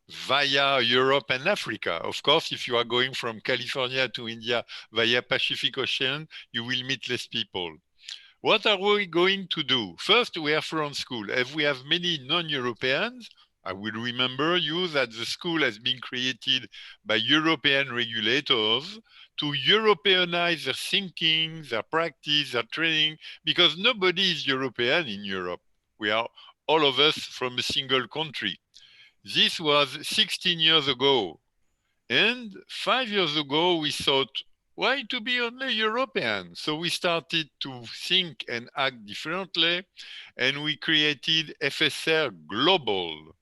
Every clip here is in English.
via Europe and Africa. Of course, if you are going from California to India via Pacific Ocean, you will meet less people. What are we going to do? First, we are Florence School. If we have many non-Europeans, I will remember you that the school has been created by European regulators to Europeanize their thinking, their practice, their training, because nobody is European in Europe. We are all of us from a single country. This was 16 years ago. And 5 years ago, we thought, why to be only European? So we started to think and act differently, and we created FSR Global,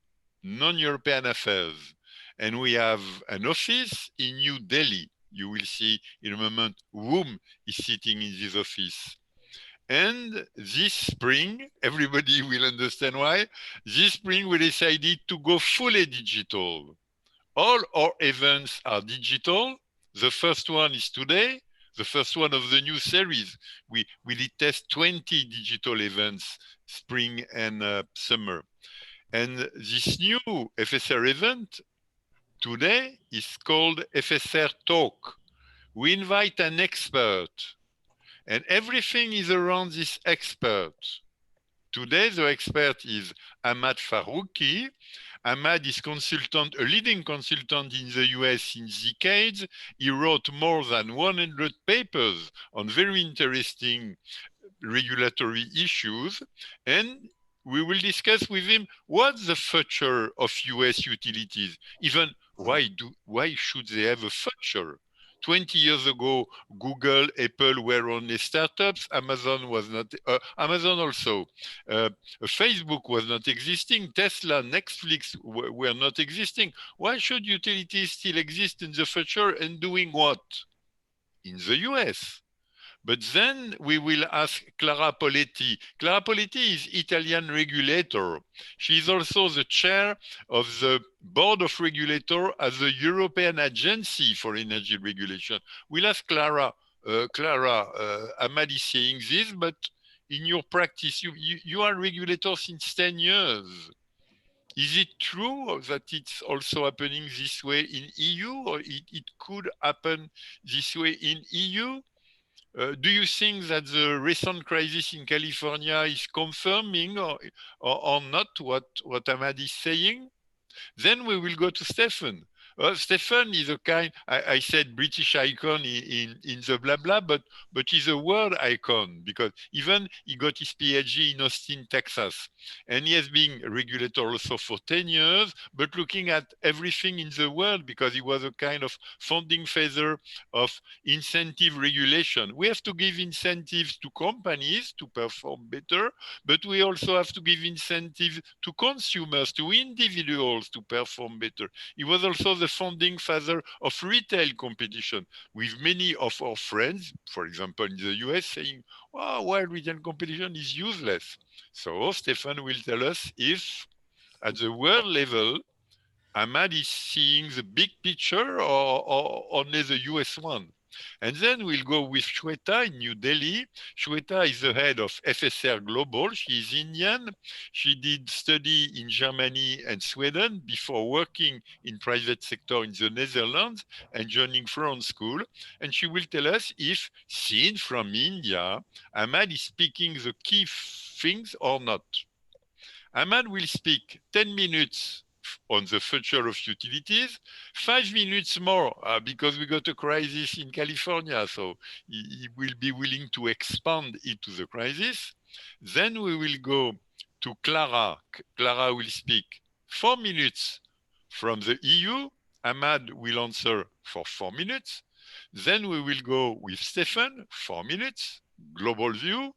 Non-European Affairs. And we have an office in New Delhi. You will see in a moment whom is sitting in this office. And this spring, everybody will understand why, this spring we decided to go fully digital. All our events are digital. The first one is today, the first one of the new series. We did test 20 digital events, spring and summer. And this new FSR event today is called FSR Talk. We invite an expert, and everything is around this expert. Today, the expert is Ahmad Faruqui. Ahmad is consultant, a leading consultant in the US in decades. He wrote more than 100 papers on very interesting regulatory issues. And we will discuss with him what's the future of US utilities. Even why should they have a future? 20 years ago, Google, Apple were only startups. Amazon was not, Amazon also. Facebook was not existing. Tesla, Netflix were not existing. Why should utilities still exist in the future and doing what? In the US. But then we will ask Clara Poletti. Clara Poletti is Italian regulator. She is also the chair of the board of regulator as the European Agency for Energy Regulation. We'll ask Clara. Ahmad is saying this, but in your practice, you are a regulator since 10 years. Is it true that it's also happening this way in EU, or it could happen this way in EU? Do you think that the recent crisis in California is confirming or not what Ahmad is saying? Then we will go to Stefan. Stefan is a kind, I said British icon in the blah blah, but he's a world icon because even he got his PhD in Austin, Texas. And he has been a regulator also for 10 years, but looking at everything in the world because he was a kind of founding father of incentive regulation. We have to give incentives to companies to perform better, but we also have to give incentives to consumers, to individuals to perform better. He was also the founding father of retail competition, with many of our friends, for example, in the US, saying, "Wow, why retail competition is useless." So Stefan will tell us if, at the world level, Ahmad is seeing the big picture or only the US one. And then we'll go with Swetha in New Delhi. Swetha is the head of FSR Global. She is Indian. She did study in Germany and Sweden before working in private sector in the Netherlands and joining Florence School. And she will tell us if, seen from India, Ahmad is speaking the key things or not. Ahmad will speak 10 minutes on the future of utilities, 5 minutes more because we got a crisis in California, so he will be willing to expand into the crisis. Then we will go to Clara. Clara will speak 4 minutes from the EU. Ahmad will answer for 4 minutes. Then we will go with Stefan, 4 minutes, global view.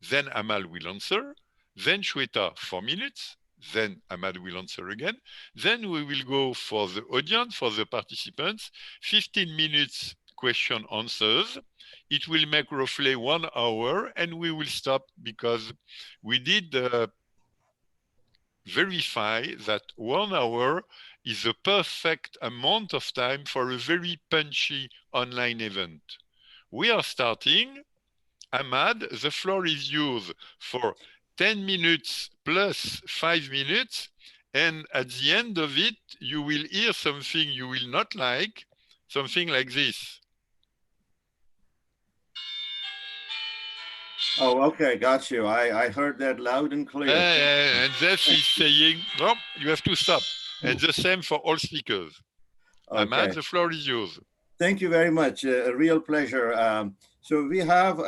Then Ahmad will answer. Then Swetha, 4 minutes. Then Ahmad will answer again. Then we will go for the audience, for the participants, 15 minutes question answers. It will make roughly 1 hour and we will stop because we did verify that 1 hour is the perfect amount of time for a very punchy online event. We are starting. Ahmad, the floor is yours for 10 minutes plus 5 minutes, And at the end of it, you will hear something you will not like, something like this. Oh, okay, got you. I heard that loud and clear. And that is saying, no, you have to stop. And the same for all speakers. Ahmad, Okay. the floor is yours. Thank you very much. A real pleasure. So we have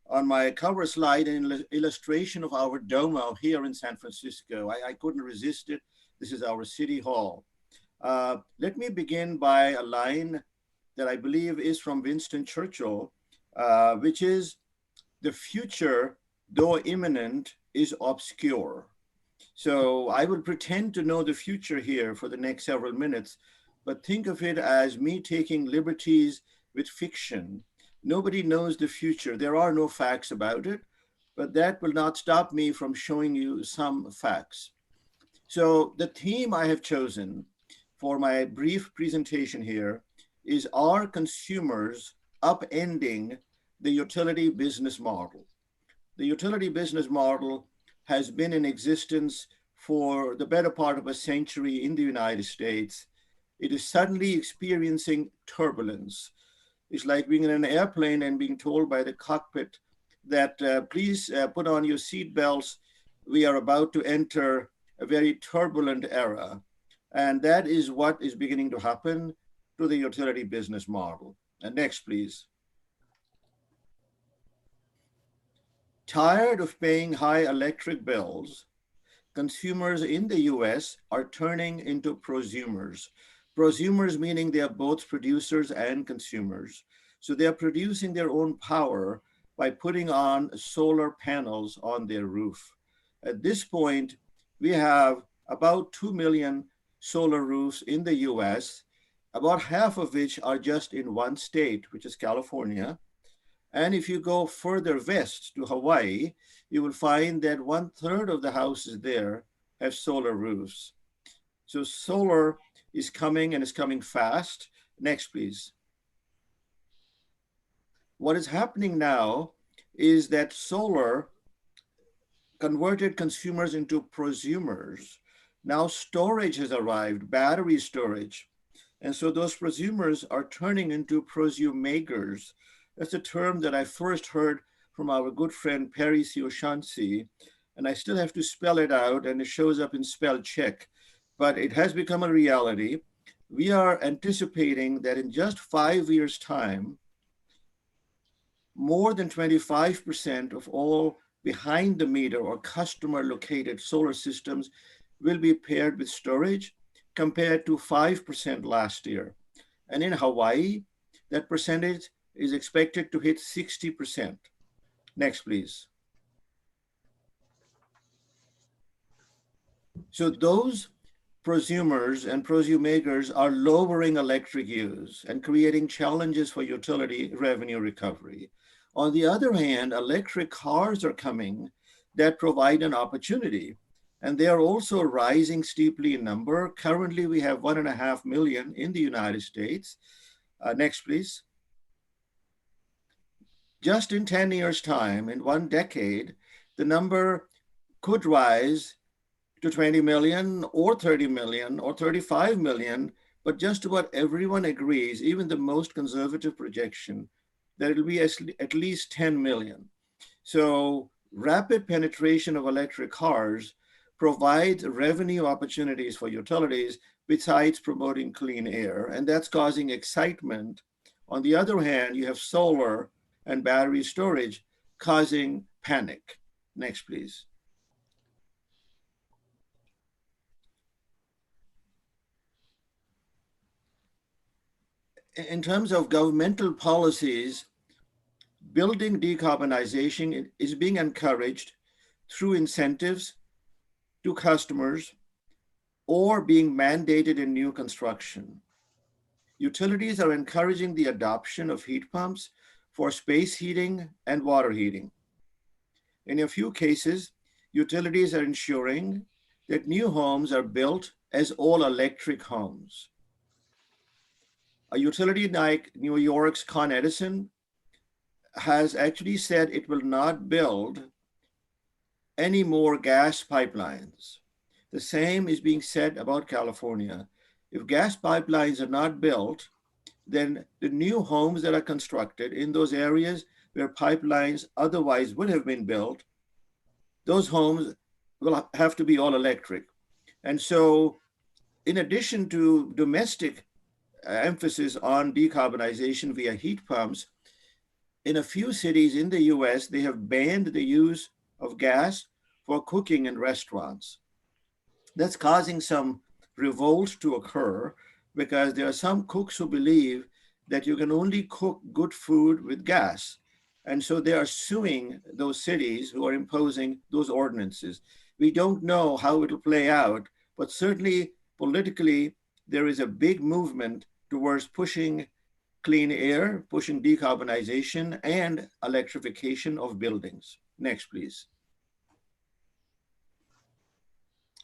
on my cover slide an illustration of our Domo here in San Francisco. I couldn't resist it. This is our city hall. Let me begin by a line that I believe is from Winston Churchill, which is, "The future, though imminent, is obscure." So I will pretend to know the future here for the next several minutes, but think of it as me taking liberties with fiction. Nobody knows the future. There are no facts about it, but that will not stop me from showing you some facts. So the theme I have chosen for my brief presentation here is, "Are consumers upending the utility business model?" The utility business model has been in existence for the better part of a century in the United States. It is suddenly experiencing turbulence. It's like being in an airplane and being told by the cockpit that please put on your seatbelts. We are about to enter a very turbulent era. And that is what is beginning to happen to the utility business model. And next, please. Tired of paying high electric bills, consumers in the US are turning into prosumers. Prosumers meaning they are both producers and consumers. So they are producing their own power by putting on solar panels on their roof. At this point, we have about 2 million solar roofs in the US, about half of which are just in one state, which is California. And if you go further west to Hawaii, you will find that 1/3 of the houses there have solar roofs. So solar is coming and is coming fast. Next, please. What is happening now is that solar converted consumers into prosumers. Now storage has arrived, battery storage. And so those prosumers are turning into prosumakers. That's a term that I first heard from our good friend Perry O'Shaughnessy, and I still have to spell it out, and it shows up in spell check, but it has become a reality. We are anticipating that in just 5 years' time, more than 25% of all behind the meter or customer located solar systems will be paired with storage, compared to 5% last year. And in Hawaii, that percentage is expected to hit 60%. Next, please. So those prosumers and prosumakers are lowering electric use and creating challenges for utility revenue recovery. On the other hand, electric cars are coming that provide an opportunity, and they are also rising steeply in number. Currently, we have 1.5 million in the United States. Next, please. Just in 10 years' time, in one decade, the number could rise to 20 million or 30 million or 35 million, but just about everyone agrees, even the most conservative projection, that it'll be at least 10 million. So rapid penetration of electric cars provides revenue opportunities for utilities besides promoting clean air, and that's causing excitement. On the other hand, you have solar and battery storage causing panic. Next, please. In terms of governmental policies, building decarbonization is being encouraged through incentives to customers or being mandated in new construction. Utilities are encouraging the adoption of heat pumps for space heating and water heating. In a few cases, utilities are ensuring that new homes are built as all electric homes. A utility like New York's Con Edison has actually said it will not build any more gas pipelines. The same is being said about California. If gas pipelines are not built, then the new homes that are constructed in those areas where pipelines otherwise would have been built, those homes will have to be all electric. And so, in addition to domestic emphasis on decarbonization via heat pumps, in a few cities in the US, they have banned the use of gas for cooking in restaurants. That's causing some revolt to occur because there are some cooks who believe that you can only cook good food with gas. And so they are suing those cities who are imposing those ordinances. We don't know how it'll play out, but certainly politically, there is a big movement towards pushing clean air, pushing decarbonization and electrification of buildings. Next, please.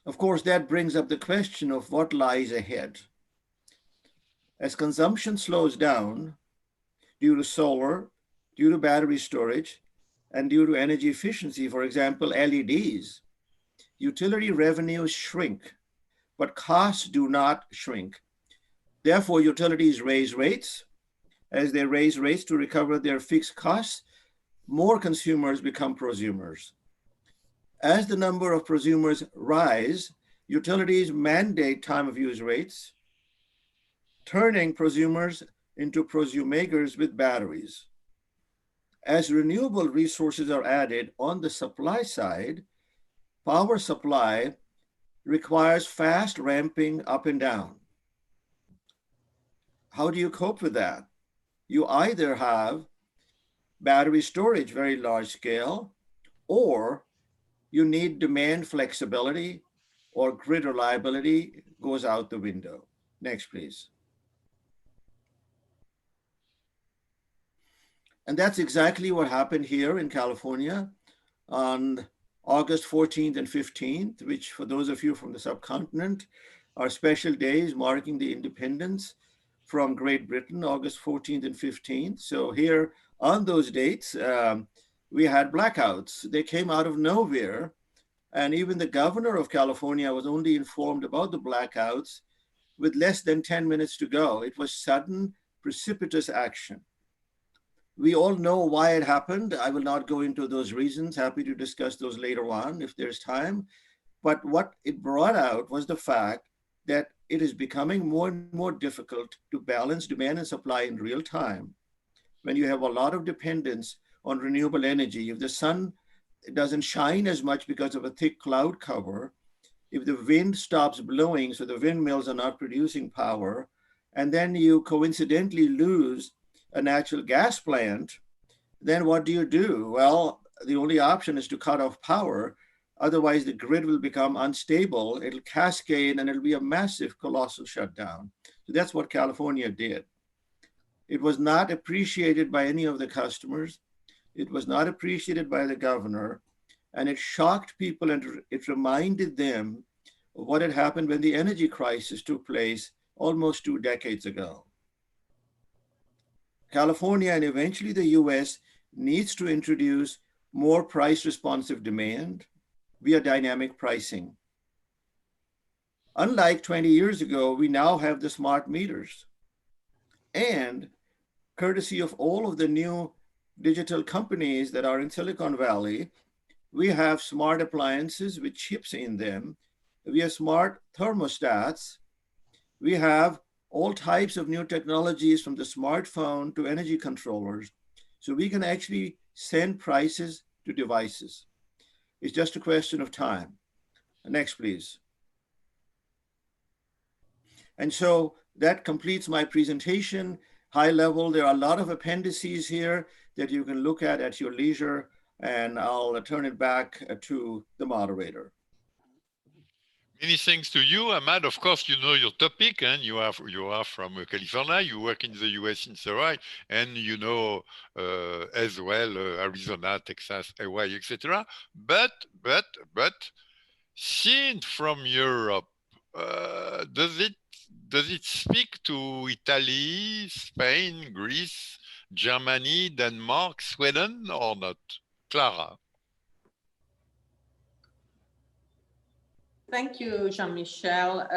Of course, that brings up the question of what lies ahead. As consumption slows down due to solar, due to battery storage, and due to energy efficiency, for example, LEDs, utility revenues shrink, but costs do not shrink. Therefore, utilities raise rates. As they raise rates to recover their fixed costs, more consumers become prosumers. As the number of prosumers rise, utilities mandate time of use rates, turning prosumers into prosumakers with batteries. As renewable resources are added on the supply side, power supply requires fast ramping up and down. How do you cope with that? You either have battery storage, very large scale, or you need demand flexibility, or grid reliability goes out the window. Next, please. And that's exactly what happened here in California on August 14th and 15th, which for those of you from the subcontinent are special days marking the independence from Great Britain, August 14th and 15th. So here on those dates, we had blackouts. They came out of nowhere. And even the governor of California was only informed about the blackouts with less than 10 minutes to go. It was sudden, precipitous action. We all know why it happened. I will not go into those reasons. Happy to discuss those later on if there's time. But what it brought out was the fact that it is becoming more and more difficult to balance demand and supply in real time when you have a lot of dependence on renewable energy. If the sun doesn't shine as much because of a thick cloud cover, if the wind stops blowing, so the windmills are not producing power, and then you coincidentally lose a natural gas plant, then what do? Well, the only option is to cut off power. Otherwise, the grid will become unstable. It'll cascade and it'll be a massive, colossal shutdown. So that's what California did. It was not appreciated by any of the customers. It was not appreciated by the governor. And it shocked people and it reminded them of what had happened when the energy crisis took place almost 2 decades ago. California and eventually the US needs to introduce more price responsive demand via dynamic pricing. Unlike 20 years ago, we now have the smart meters. And courtesy of all of the new digital companies that are in Silicon Valley, we have smart appliances with chips in them. We have smart thermostats. We have all types of new technologies from the smartphone to energy controllers. So we can actually send prices to devices. It's just a question of time. Next, please. And so that completes my presentation. High level, there are a lot of appendices here that you can look at your leisure, and I'll turn it back to the moderator. Many thanks to you, Ahmad. Of course, you know your topic, and you are from California. You work in the US in Surrey, and you know as well Arizona, Texas, Hawaii, etc. But seen from Europe, does it speak to Italy, Spain, Greece, Germany, Denmark, Sweden, or not? Clara. Thank you, Jean-Michel.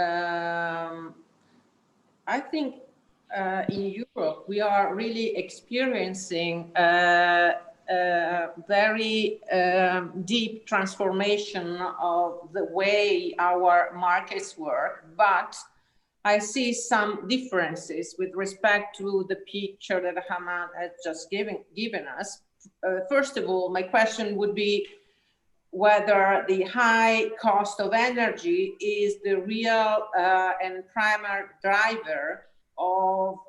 I think in Europe, we are really experiencing very deep transformation of the way our markets work, but I see some differences with respect to the picture that Ahmad has just given us. First of all, my question would be whether the high cost of energy is the real and primary driver of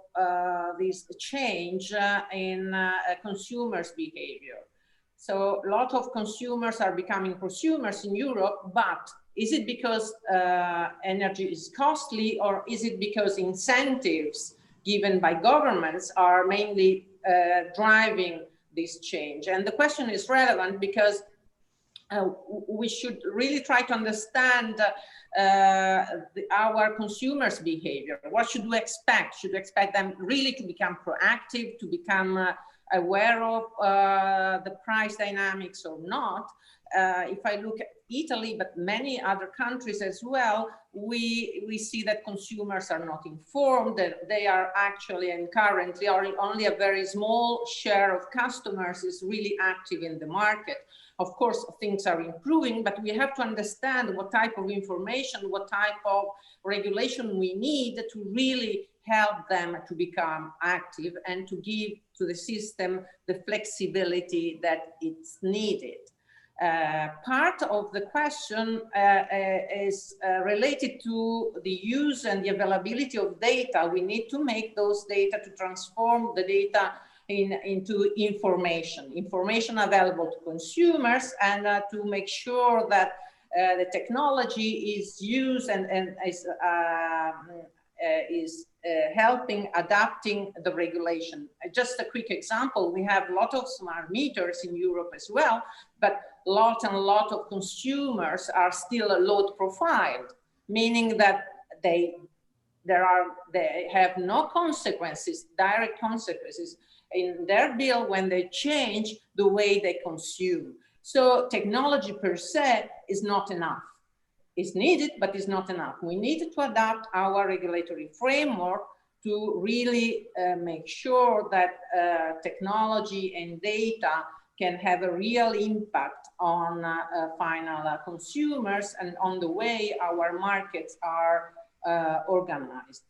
this change in consumers' behavior. So a lot of consumers are becoming prosumers in Europe, but is it because energy is costly, or is it because incentives given by governments are mainly driving this change? And the question is relevant because we should really try to understand our consumers' behavior. What should we expect? Should we expect them really to become proactive, to become aware of the price dynamics or not? If I look at Italy, but many other countries as well, we see that consumers are not informed, that they are actually and currently only a very small share of customers is really active in the market. Of course, things are improving, but we have to understand what type of information, what type of regulation we need to really help them to become active and to give to the system the flexibility that it's needed. Part of the question is related to the use and the availability of data. We need to make those data to transform the data into information available to consumers, and to make sure that the technology is used and is helping adapting the regulation. Just a quick example, we have a lot of smart meters in Europe as well, but a lot of consumers are still load profiled, meaning that they have no consequences, direct consequences in their bill when they change the way they consume. So technology per se is not enough. It's needed, but it's not enough. We need to adapt our regulatory framework to really make sure that technology and data can have a real impact on final consumers and on the way our markets are organized.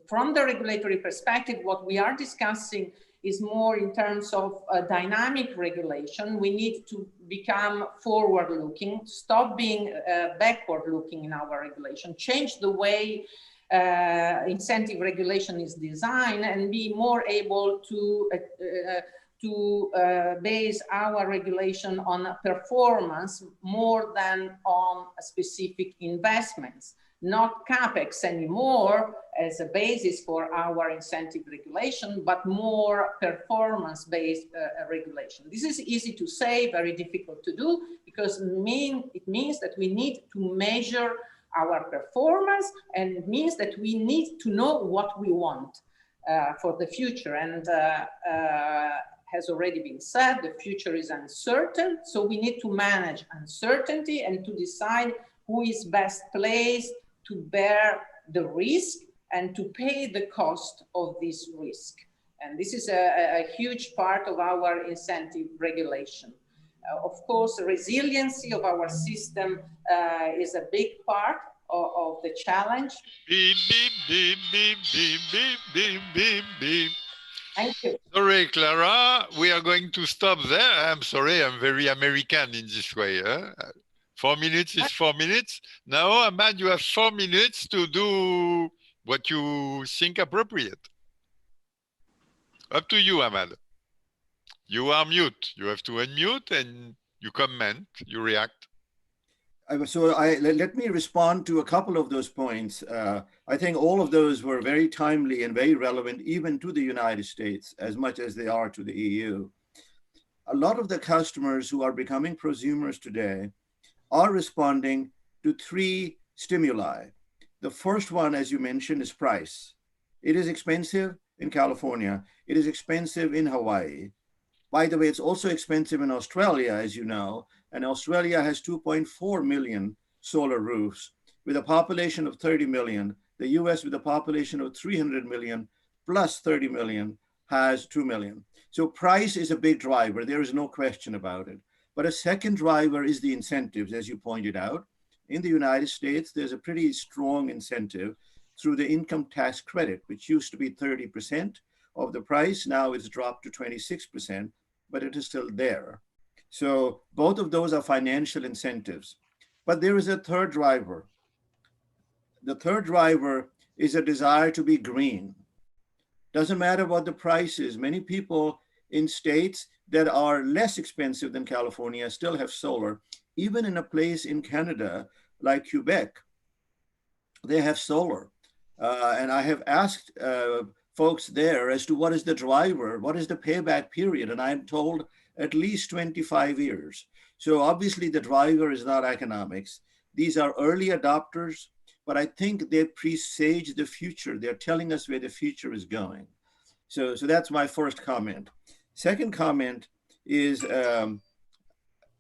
From the regulatory perspective, what we are discussing is more in terms of dynamic regulation. We need to become forward-looking, stop being backward-looking in our regulation, change the way incentive regulation is designed, and be more able to base our regulation on performance more than on specific investments. Not CapEx anymore as a basis for our incentive regulation, but more performance-based regulation. This is easy to say, very difficult to do, because it means that we need to measure our performance, and it means that we need to know what we want for the future. And has already been said, the future is uncertain, so we need to manage uncertainty and to decide who is best placed to bear the risk and to pay the cost of this risk. And this is a huge part of our incentive regulation. Of course, the resiliency of our system is a big part of the challenge. Beep, beep, beep, beep, beep, beep, beep, beep, beep. Thank you. Sorry, Clara, we are going to stop there. I'm sorry, I'm very American in this way. 4 minutes is 4 minutes. Now, Ahmad, you have 4 minutes to do what you think appropriate. Up to you, Ahmad. You are mute. You have to unmute and you comment, you react. So let me respond to a couple of those points. I think all of those were very timely and very relevant even to the United States as much as they are to the EU. A lot of the customers who are becoming prosumers today are responding to 3 stimuli. The first one, as you mentioned, is price. It is expensive in California. It is expensive in Hawaii. By the way, it's also expensive in Australia, as you know. And Australia has 2.4 million solar roofs with a population of 30 million. The US, with a population of 300 million plus 30 million, has 2 million. So price is a big driver. There is no question about it. But a second driver is the incentives, as you pointed out. In the United States, there's a pretty strong incentive through the income tax credit, which used to be 30% of the price. Now it's dropped to 26%, but it is still there. So both of those are financial incentives. But there is a third driver. The third driver is a desire to be green. Doesn't matter what the price is. Many people in states that are less expensive than California still have solar. Even in a place in Canada like Quebec, they have solar. And I have asked folks there as to what is the driver, what is the payback period, and I'm told at least 25 years. So obviously the driver is not economics. These are early adopters, but I think they presage the future. They're telling us where the future is going. So that's my first comment. Second comment is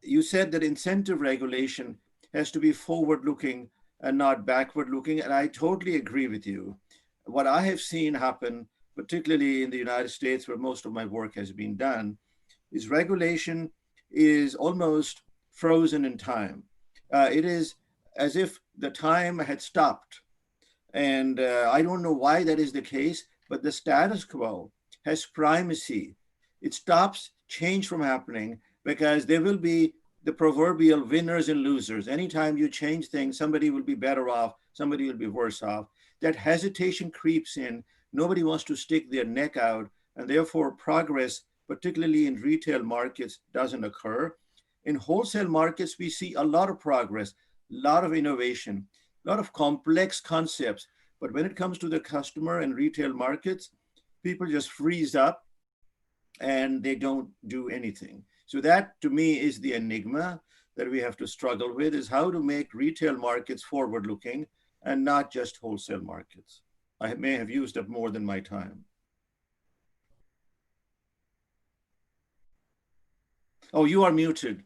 you said that incentive regulation has to be forward-looking and not backward-looking, and I totally agree with you. What I have seen happen, particularly in the United States where most of my work has been done, is regulation is almost frozen in time. It is as if the time had stopped. And I don't know why that is the case, but the status quo has primacy. It stops change from happening because there will be the proverbial winners and losers. Anytime you change things, somebody will be better off, somebody will be worse off. That hesitation creeps in. Nobody wants to stick their neck out, and therefore progress, particularly in retail markets, doesn't occur. In wholesale markets, we see a lot of progress, a lot of innovation, a lot of complex concepts. But when it comes to the customer and retail markets, people just freeze up and they don't do anything. So that, to me, is the enigma that we have to struggle with, is how to make retail markets forward-looking and not just wholesale markets. I may have used up more than my time. Oh, you are muted.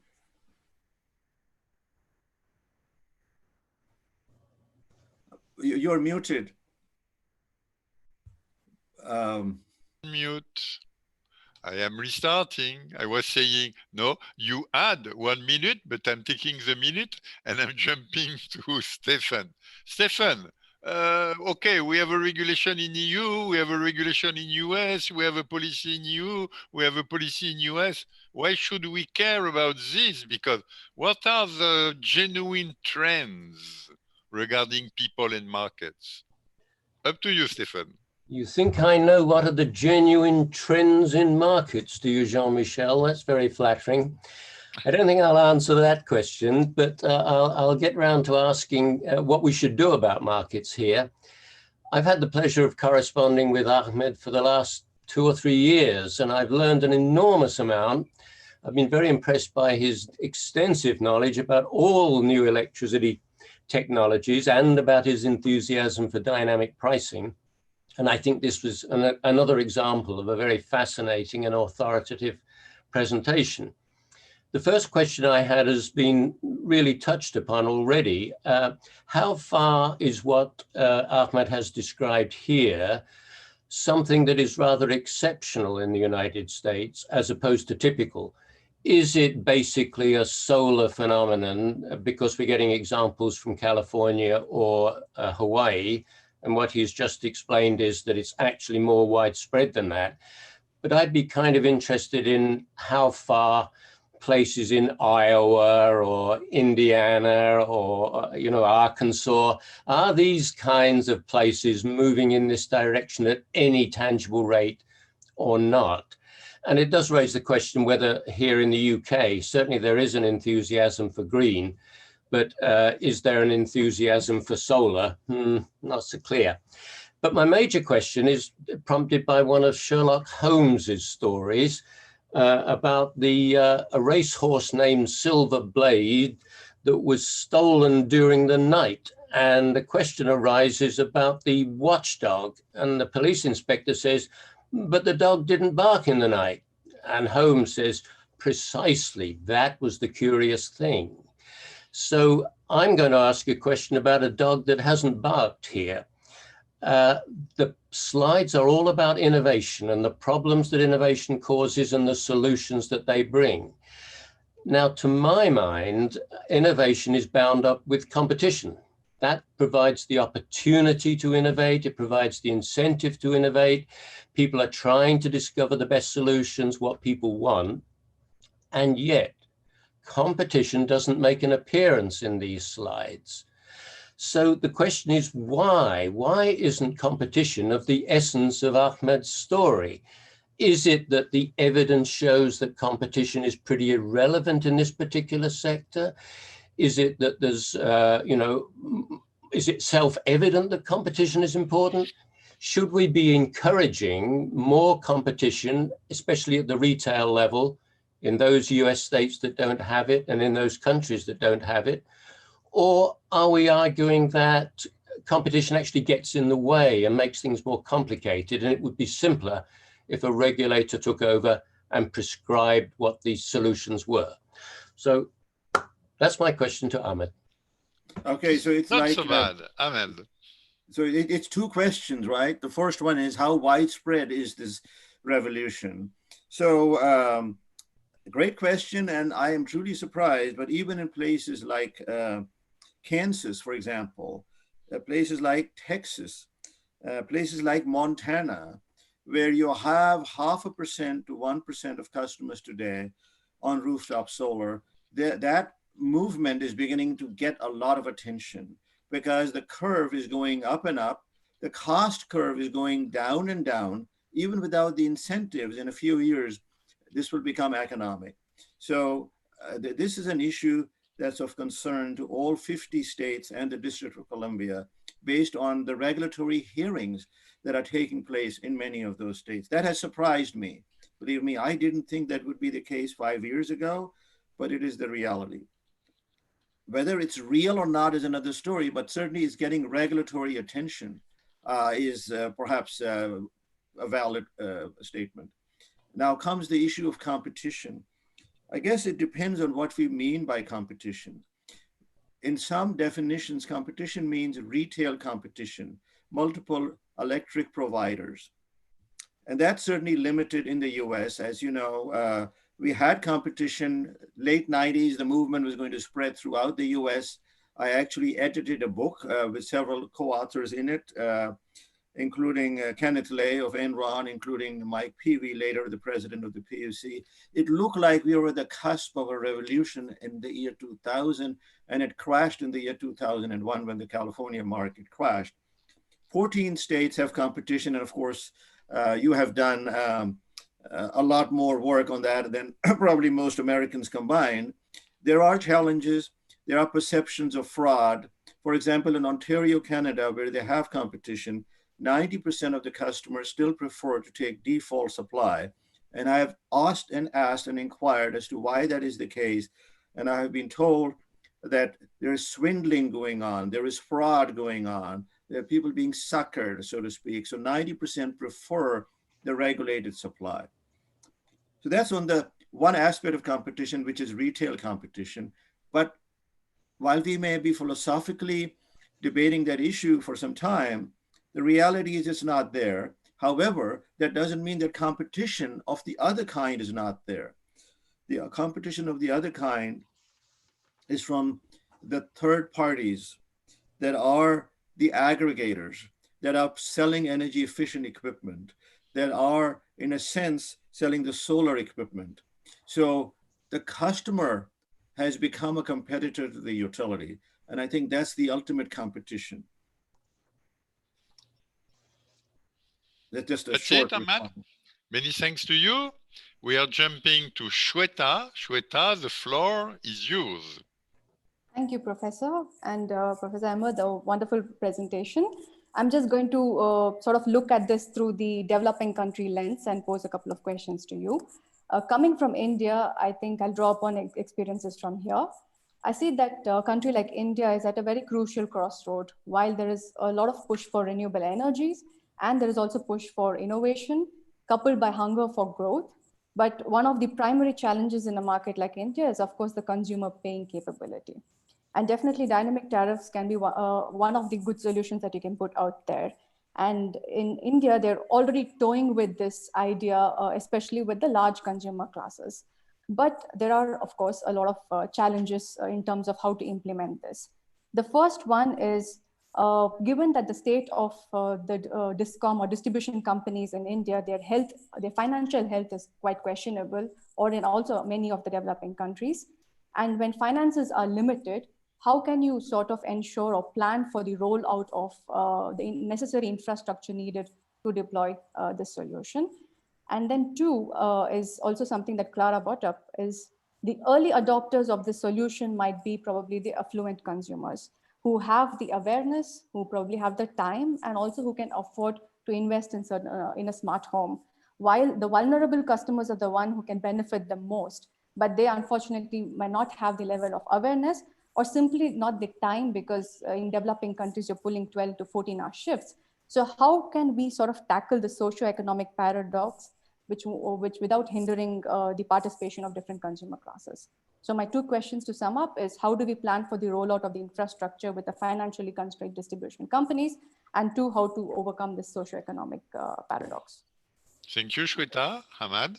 You're muted. Mute. I am restarting. I was saying, no, you add 1 minute, but I'm taking the minute and I'm jumping to Stefan. Stefan, okay, we have a regulation in EU, we have a regulation in US, we have a policy in EU, we have a policy in US. Why should we care about this? Because what are the genuine trends regarding people and markets? Up to you, Stefan. You think I know what are the genuine trends in markets, do you, Jean-Michel? That's very flattering. I don't think I'll answer that question, but I'll get round to asking what we should do about markets here. I've had the pleasure of corresponding with Ahmed for the last 2 or 3 years, and I've learned an enormous amount. I've been very impressed by his extensive knowledge about all new electricity technologies and about his enthusiasm for dynamic pricing. And I think this was another example of a very fascinating and authoritative presentation. The first question I had has been really touched upon already. How far is what Ahmad has described here something that is rather exceptional in the United States as opposed to typical? Is it basically a solar phenomenon because we're getting examples from California or Hawaii? And what he's just explained is that it's actually more widespread than that. But I'd be kind of interested in how far places in Iowa or Indiana or, Arkansas, are these kinds of places moving in this direction at any tangible rate or not? And it does raise the question whether here in the UK, certainly there is an enthusiasm for green, but is there an enthusiasm for solar? Not so clear. But my major question is prompted by one of Sherlock Holmes's stories about a racehorse named Silver Blade that was stolen during the night. And the question arises about the watchdog. And the police inspector says, but the dog didn't bark in the night. And Holmes says, precisely, that was the curious thing. So I'm going to ask a question about a dog that hasn't barked here. The slides are all about innovation and the problems that innovation causes and the solutions that they bring. Now, to my mind, innovation is bound up with competition. That provides the opportunity to innovate. It provides the incentive to innovate. People are trying to discover the best solutions, what people want. And yet, competition doesn't make an appearance in these slides. So the question is why? Why isn't competition of the essence of Ahmad's story? Is it that the evidence shows that competition is pretty irrelevant in this particular sector? Is it that there's, is it self-evident that competition is important? Should we be encouraging more competition, especially at the retail level, in those US states that don't have it and in those countries that don't have it? Or are we arguing that competition actually gets in the way and makes things more complicated, and it would be simpler if a regulator took over and prescribed what these solutions were? So that's my question to Ahmad. Okay, so it's not like so bad, Ahmad. So it's two questions, right? The first one is how widespread is this revolution? So great question, and I am truly surprised. But even in places like Kansas, for example, places like Texas, places like Montana, where you have 0.5% to 1% of customers today on rooftop solar, that movement is beginning to get a lot of attention because the curve is going up and up. The cost curve is going down and down. Even without the incentives, in a few years, this will become economic. So this is an issue that's of concern to all 50 states and the District of Columbia based on the regulatory hearings that are taking place in many of those states. That has surprised me. Believe me, I didn't think that would be the case 5 years ago, but it is the reality. Whether it's real or not is another story, but certainly it's getting regulatory attention is perhaps a valid statement. Now comes the issue of competition. I guess it depends on what we mean by competition. In some definitions, competition means retail competition, multiple electric providers. And that's certainly limited in the US. As you know, we had competition, late 90s, the movement was going to spread throughout the US. I actually edited a book with several co-authors in it, including Kenneth Lay of Enron, including Mike Peavy, later the president of the PUC. It looked like we were at the cusp of a revolution in the year 2000, and it crashed in the year 2001 when the California market crashed. 14 states have competition, and of course, you have done a lot more work on that than probably most Americans combined. There are challenges. There are perceptions of fraud. For example, in Ontario, Canada, where they have competition, 90% of the customers still prefer to take default supply. And I have asked and inquired as to why that is the case. And I have been told that there is swindling going on, there is fraud going on, there are people being suckered, so to speak. So 90% prefer the regulated supply. So that's on the one aspect of competition, which is retail competition. But while we may be philosophically debating that issue for some time, the reality is it's not there. However, that doesn't mean that competition of the other kind is not there. The competition of the other kind is from the third parties that are the aggregators, that are selling energy efficient equipment, that are, in a sense, selling the solar equipment. So the customer has become a competitor to the utility. And I think that's the ultimate competition. That's just a short response. Many thanks to you. We are jumping to Swetha. Swetha, the floor is yours. Thank you, Professor. And Professor Ahmad, a wonderful presentation. I'm just going to sort of look at this through the developing country lens and pose a couple of questions to you. Coming from India, I think I'll draw upon experiences from here. I see that a country like India is at a very crucial crossroad. While there is a lot of push for renewable energies, and there is also push for innovation, coupled by hunger for growth, But one of the primary challenges in a market like India is, of course, the consumer paying capability. And definitely dynamic tariffs can be one of the good solutions that you can put out there. And in India, they're already toying with this idea, especially with the large consumer classes. But there are, of course, a lot of challenges in terms of how to implement this. The first one is, given that the state of the DISCOM or distribution companies in India, their financial health is quite questionable, or in also many of the developing countries. And when finances are limited, how can you sort of ensure or plan for the rollout of the necessary infrastructure needed to deploy this solution? And then two is also something that Clara brought up, is the early adopters of the solution might be probably the affluent consumers who have the awareness, who probably have the time, and also who can afford to invest in in a smart home. While the vulnerable customers are the one who can benefit the most, but they unfortunately might not have the level of awareness or simply not the time, because in developing countries, you're pulling 12 to 14-hour shifts. So how can we sort of tackle the socio-economic paradox, which without hindering the participation of different consumer classes? So my two questions to sum up is, how do we plan for the rollout of the infrastructure with the financially constrained distribution companies? And two, how to overcome this socio-economic paradox? Thank you, Swetha. Ahmad?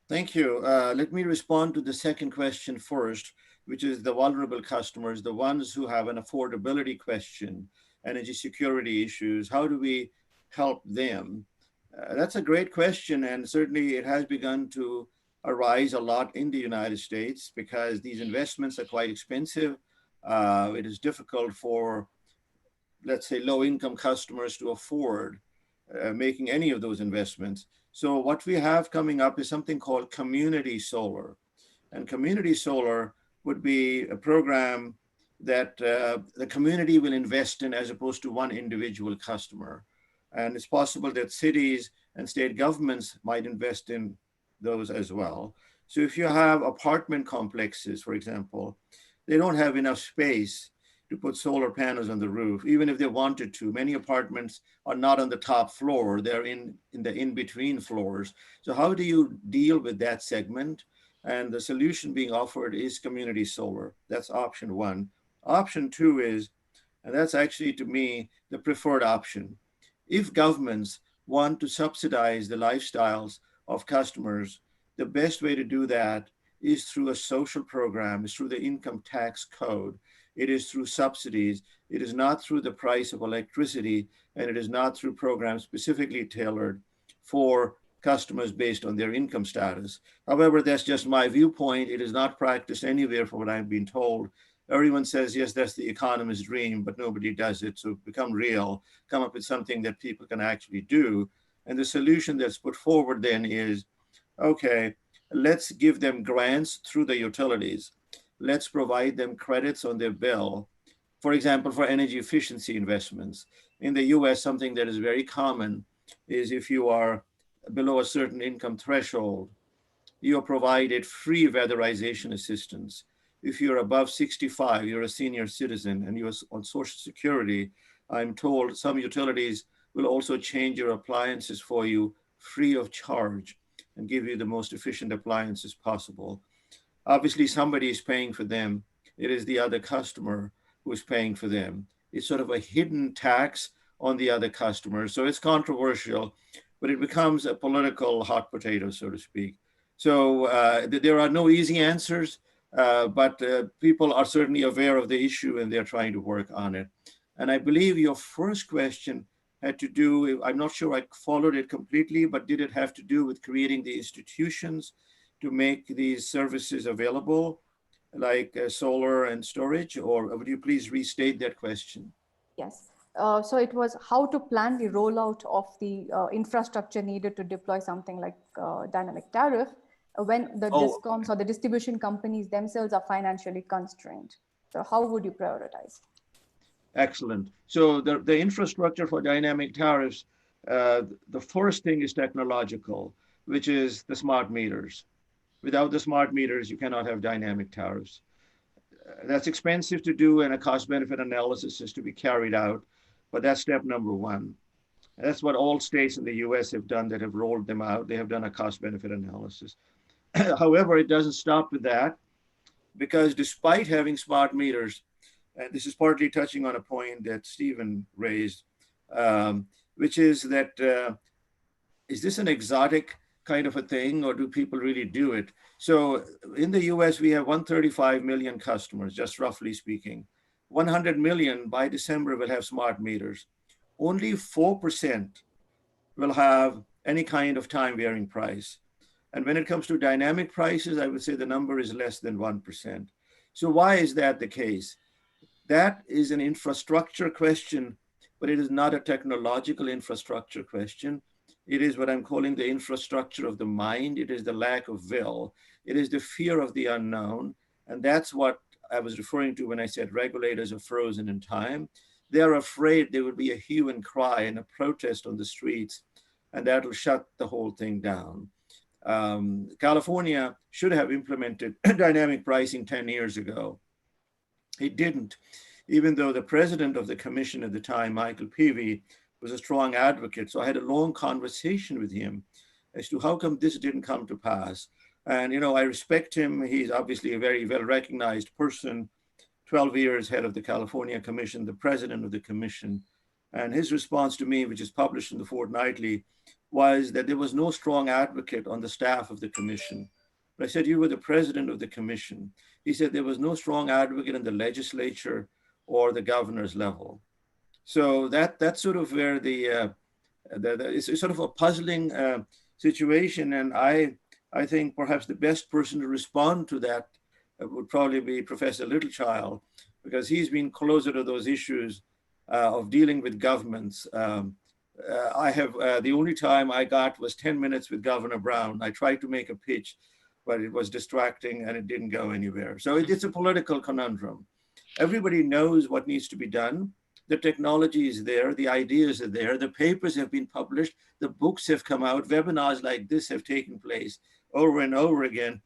Thank you. Let me respond to the second question first, which is the vulnerable customers, the ones who have an affordability question, energy security issues. How do we help them? That's a great question, and certainly it has begun to arise a lot in the United States because these investments are quite expensive. It is difficult for, let's say, low-income customers to afford making any of those investments. So what we have coming up is something called community solar. And community solar would be a program that the community will invest in as opposed to one individual customer. And it's possible that cities and state governments might invest in those as well. So if you have apartment complexes, for example, they don't have enough space to put solar panels on the roof, even if they wanted to. Many apartments are not on the top floor, they're in the in-between floors. So how do you deal with that segment? And the solution being offered is community solar. That's option one. Option two is, and that's actually to me the preferred option. If governments want to subsidize the lifestyles of customers, the best way to do that is through a social program, is through the income tax code. It is through subsidies. It is not through the price of electricity, and it is not through programs specifically tailored for customers based on their income status. However, that's just my viewpoint. It is not practiced anywhere from what I've been told. Everyone says, yes, that's the economist's dream, but nobody does it. So become real, come up with something that people can actually do. And the solution that's put forward then is, okay, let's give them grants through the utilities. Let's provide them credits on their bill. For example, for energy efficiency investments. In the US, something that is very common is if you are below a certain income threshold, you are provided free weatherization assistance. If you're above 65, you're a senior citizen and you're on Social Security, I'm told some utilities will also change your appliances for you free of charge and give you the most efficient appliances possible. Obviously, somebody is paying for them. It is the other customer who is paying for them. It's sort of a hidden tax on the other customer. So it's controversial, but it becomes a political hot potato, so to speak. So there are no easy answers, but people are certainly aware of the issue and they're trying to work on it. And I believe your first question had to do, I'm not sure I followed it completely, but did it have to do with creating the institutions to make these services available, like solar and storage? Or would you please restate that question? Yes. So it was how to plan the rollout of the infrastructure needed to deploy something like dynamic tariff when the DISCOMs or the distribution companies themselves are financially constrained. So how would you prioritize? Excellent. So the infrastructure for dynamic tariffs, the first thing is technological, which is the smart meters. Without the smart meters, you cannot have dynamic tariffs. That's expensive to do and a cost benefit analysis is to be carried out, but that's step number one. That's what all states in the US have done that have rolled them out. They have done a cost-benefit analysis. However, it doesn't stop with that, because despite having smart meters, and this is partly touching on a point that Stephen raised, which is that is this an exotic kind of a thing, or do people really do it? So in the US, we have 135 million customers, just roughly speaking. 100 million by December will have smart meters. Only 4% will have any kind of time varying price. And when it comes to dynamic prices, I would say the number is less than 1%. So why is that the case? That is an infrastructure question, but it is not a technological infrastructure question. It is what I'm calling the infrastructure of the mind. It is the lack of will. It is the fear of the unknown. And that's what I was referring to when I said regulators are frozen in time. They're afraid there will be a hue and cry and a protest on the streets, and that'll shut the whole thing down. California should have implemented dynamic pricing 10 years ago. It didn't, even though the president of the commission at the time, Michael Peavy, was a strong advocate. So I had a long conversation with him as to how come this didn't come to pass. And, you know, I respect him. He's obviously a very well-recognized person, 12 years head of the California Commission, the president of the commission. And his response to me, which is published in the Fortnightly, was that there was no strong advocate on the staff of the commission. But I said, you were the president of the commission. He said there was no strong advocate in the legislature or the governor's level. So that's sort of where it's sort of a puzzling situation. And I think perhaps the best person to respond to that would probably be Professor Littlechild, because he's been closer to those issues of dealing with governments. I have, the only time I got was 10 minutes with Governor Brown. I tried to make a pitch, but it was distracting and it didn't go anywhere. So it's a political conundrum. Everybody knows what needs to be done. The technology is there, the ideas are there, the papers have been published, the books have come out, webinars like this have taken place over and over again.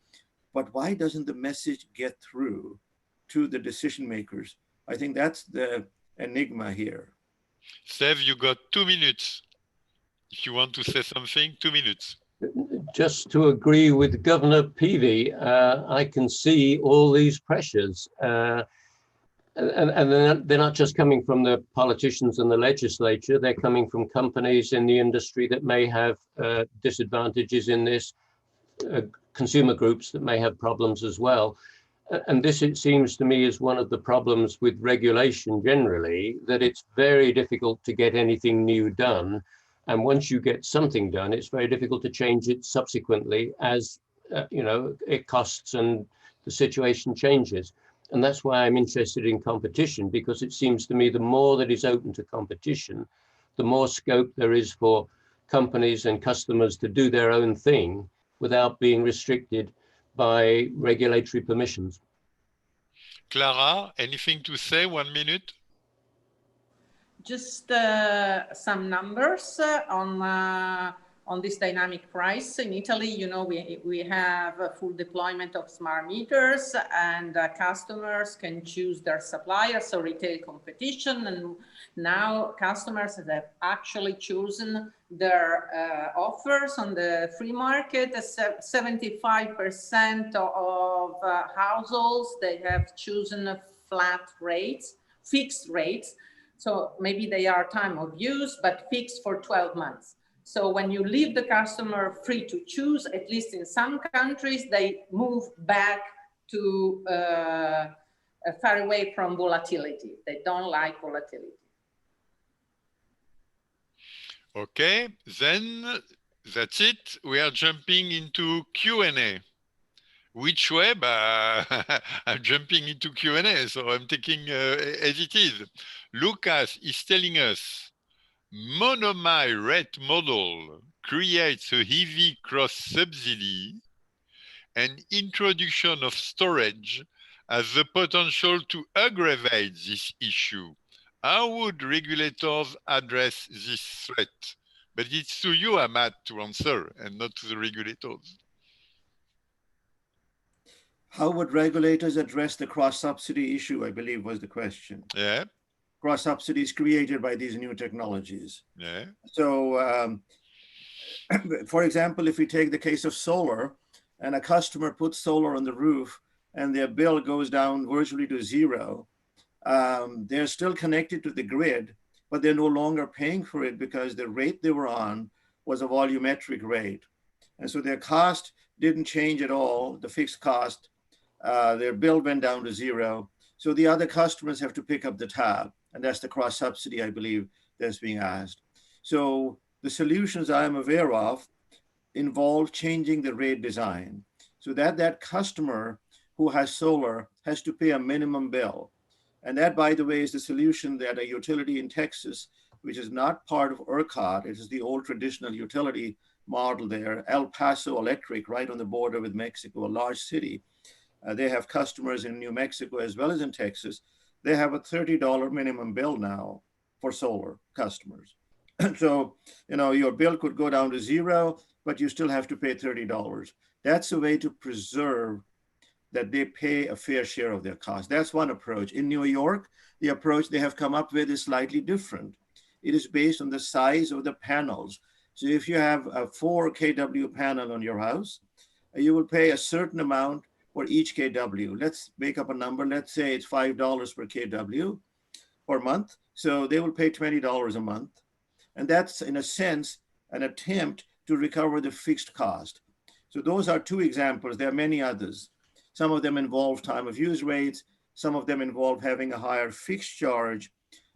But why doesn't the message get through to the decision makers? I think that's the enigma here. Sev, you got 2 minutes. If you want to say something, 2 minutes. Just to agree with Governor Peavy, I can see all these pressures. And they're not just coming from the politicians and the legislature, they're coming from companies in the industry that may have disadvantages in this, consumer groups that may have problems as well. And this, it seems to me, is one of the problems with regulation generally, that it's very difficult to get anything new done. And once you get something done, it's very difficult to change it subsequently as, you know, it costs and the situation changes. And that's why I'm interested in competition, because it seems to me the more that is open to competition, the more scope there is for companies and customers to do their own thing without being restricted by regulatory permissions. Clara, anything to say? 1 minute? Just some numbers on this dynamic price. In Italy, you know, we have a full deployment of smart meters, and customers can choose their suppliers, so retail competition. And now customers have actually chosen their offers on the free market. 75% of households, they have chosen flat rates, fixed rates. So maybe they are time of use, but fixed for 12 months. So when you leave the customer free to choose, at least in some countries, they move back to far away from volatility. They don't like volatility. Okay, then that's it. We are jumping into Q&A. Which way? I'm jumping into Q&A, so I'm taking as it is. Lucas is telling us, monomile rate model creates a heavy cross-subsidy, and introduction of storage has the potential to aggravate this issue. How would regulators address this threat? But it's to you, Ahmad, to answer, and not to the regulators. How would regulators address the cross-subsidy issue, I believe was the question. Yeah. cross subsidies created by these new technologies. Yeah. So, for example, if we take the case of solar, and a customer puts solar on the roof and their bill goes down virtually to zero, they're still connected to the grid, but they're no longer paying for it because the rate they were on was a volumetric rate. And so their cost didn't change at all, the fixed cost. Their bill went down to zero. So the other customers have to pick up the tab. And that's the cross subsidy, I believe, that's being asked. So the solutions I'm aware of involve changing the rate design so that that customer who has solar has to pay a minimum bill. And that, by the way, is the solution that a utility in Texas, which is not part of ERCOT, it is the old traditional utility model there, El Paso Electric, right on the border with Mexico, a large city. They have customers in New Mexico as well as in Texas. They have a $30 minimum bill now for solar customers. So, your bill could go down to zero, but you still have to pay $30. That's a way to preserve that they pay a fair share of their cost. That's one approach. In New York, the approach they have come up with is slightly different. It is based on the size of the panels. So if you have a 4 kW panel on your house, you will pay a certain amount for each kW. Let's make up a number. Let's say it's $5 per kW per month. So they will pay $20 a month. And that's, in a sense, an attempt to recover the fixed cost. So those are two examples. There are many others. Some of them involve time of use rates. Some of them involve having a higher fixed charge.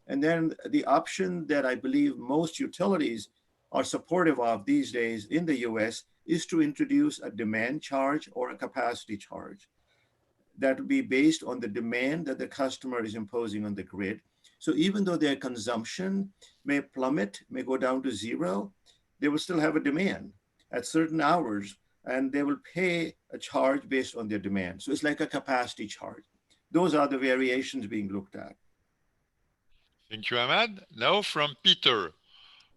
And then the option that I believe most utilities are supportive of these days in the US is to introduce a demand charge or a capacity charge that will be based on the demand that the customer is imposing on the grid. So even though their consumption may plummet, may go down to zero, they will still have a demand at certain hours, and they will pay a charge based on their demand. So it's like a capacity charge. Those are the variations being looked at. Thank you, Ahmad. Now from Peter.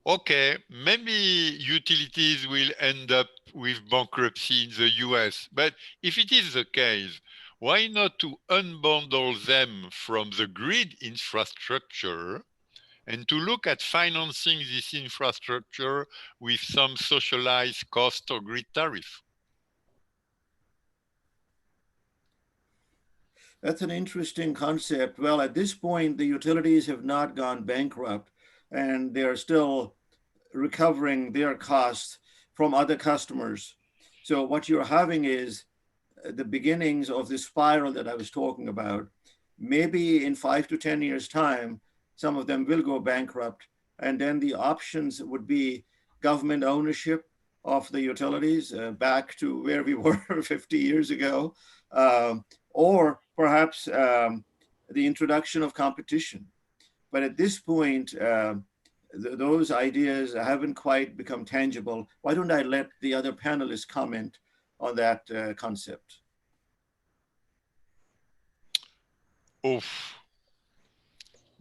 Okay, maybe utilities will end up with bankruptcy in the US, but if it is the case, why not to unbundle them from the grid infrastructure and to look at financing this infrastructure with some socialized cost or grid tariff? That's an interesting concept. Well, at this point, the utilities have not gone bankrupt, and they're still recovering their costs from other customers. So what you're having is the beginnings of this spiral that I was talking about. Maybe in 5 to 10 years' time, some of them will go bankrupt, and then the options would be government ownership of the utilities, back to where we were 50 years ago, or perhaps the introduction of competition. But at this point, those ideas haven't quite become tangible. Why don't I let the other panelists comment on that concept? Oh,